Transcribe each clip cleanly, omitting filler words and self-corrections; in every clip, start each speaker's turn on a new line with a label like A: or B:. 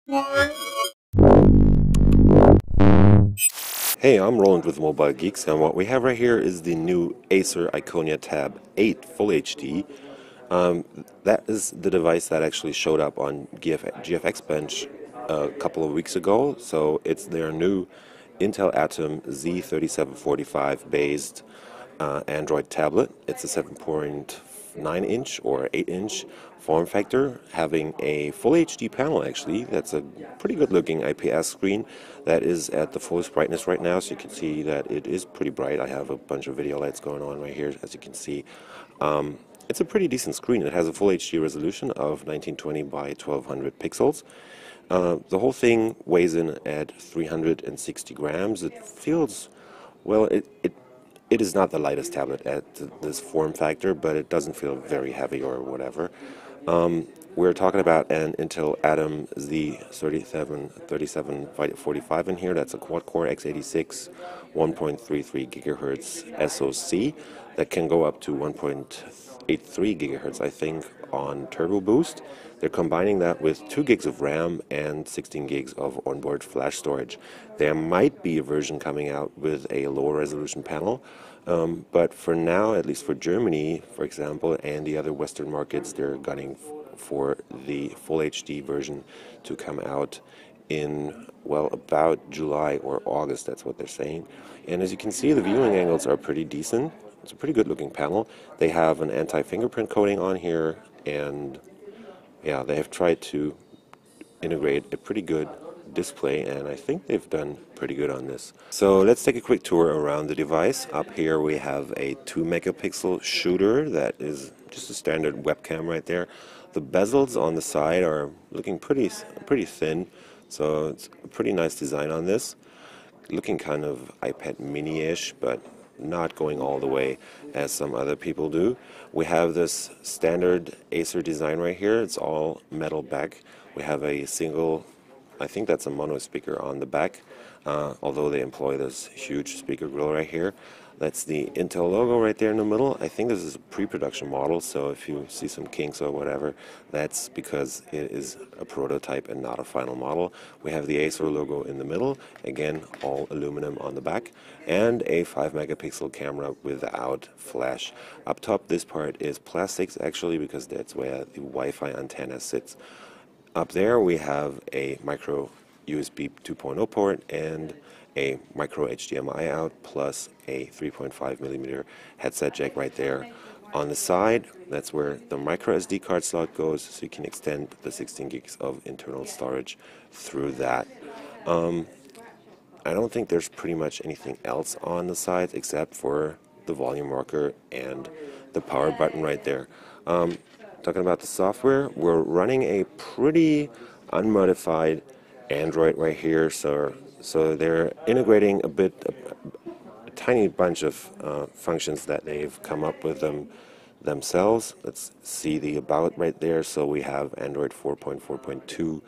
A: Hey, I'm Roland with Mobile Geeks, and what we have right here is the new Acer Iconia Tab 8 Full HD. That is the device that actually showed up on GFX Bench a couple of weeks ago. So it's their new Intel Atom Z3745 based Android tablet. It's a 7.9-inch or 8-inch form factor, having a full HD panel actually. That's a pretty good looking IPS screen that is at the fullest brightness right now, so you can see that it is pretty bright. I have a bunch of video lights going on right here, as you can see. It's a pretty decent screen. It has a full HD resolution of 1920 by 1200 pixels. The whole thing weighs in at 360 grams. It feels, well, it is not the lightest tablet at this form factor, but it doesn't feel very heavy or whatever. We're talking about an Intel Atom Z3745 in here. That's a quad-core x86, 1.33 gigahertz SoC that can go up to 1.83 gigahertz, I think, on Turbo Boost. They're combining that with 2 gigs of RAM and 16 gigs of onboard flash storage. There might be a version coming out with a lower resolution panel, but for now, at least for Germany, for example, and the other Western markets, they're gunning for the full HD version to come out in, well, about July or August. That's what they're saying. And as you can see, the viewing angles are pretty decent. It's a pretty good looking panel. They have an anti-fingerprint coating on here, and yeah, they have tried to integrate a pretty good display, and I think they've done pretty good on this. So let's take a quick tour around the device. Up here we have a 2 megapixel shooter that is just a standard webcam right there. The bezels on the side are looking pretty thin, so it's a pretty nice design on this. Looking kind of iPad mini-ish, but not going all the way as some other people do. We have this standard Acer design right here. It's all metal back. We have a single, I think that's a mono speaker on the back, although they employ this huge speaker grill right here. That's the Intel logo right there in the middle. I think this is a pre-production model, so if you see some kinks or whatever, that's because it is a prototype and not a final model. We have the Acer logo in the middle, again all aluminum on the back, and a 5 megapixel camera without flash. Up top, this part is plastics actually, because that's where the Wi-Fi antenna sits. Up there we have a micro USB 2.0 port and a micro HDMI out, plus a 3.5 millimeter headset jack right there. On the side, that's where the micro SD card slot goes, so you can extend the 16 gigs of internal storage through that. I don't think there's pretty much anything else on the side except for the volume rocker and the power button right there. Talking about the software, we're running a pretty unmodified Android right here, so they're integrating a tiny bunch of functions that they've come up with themselves. Let's see the about right there. So we have Android 4.4.2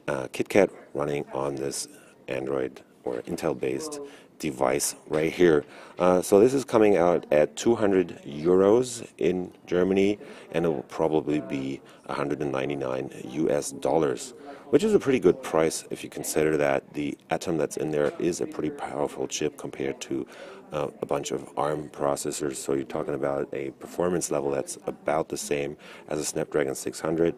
A: KitKat running on this Android or Intel-based device right here. So this is coming out at 200 euros in Germany, and it will probably be 199 US dollars, which is a pretty good price if you consider that the Atom that's in there is a pretty powerful chip compared to a bunch of ARM processors. So you're talking about a performance level that's about the same as a Snapdragon 600.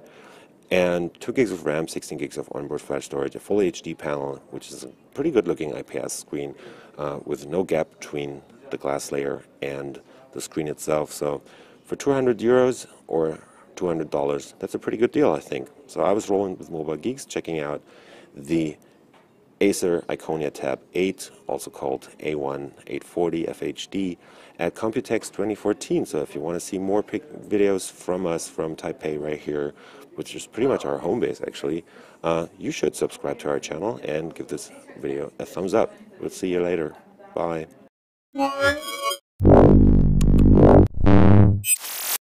A: And 2 gigs of RAM, 16 gigs of onboard flash storage, a full HD panel, which is a pretty good looking IPS screen with no gap between the glass layer and the screen itself. So for 200 euros or $200, that's a pretty good deal, I think. So I was rolling with Mobile Geeks, checking out the Acer Iconia Tab 8, also called A1-840 FHD, at Computex 2014. So if you want to see more videos from us from Taipei right here, which is pretty much our home base actually, you should subscribe to our channel and give this video a thumbs up. We'll see you later. Bye.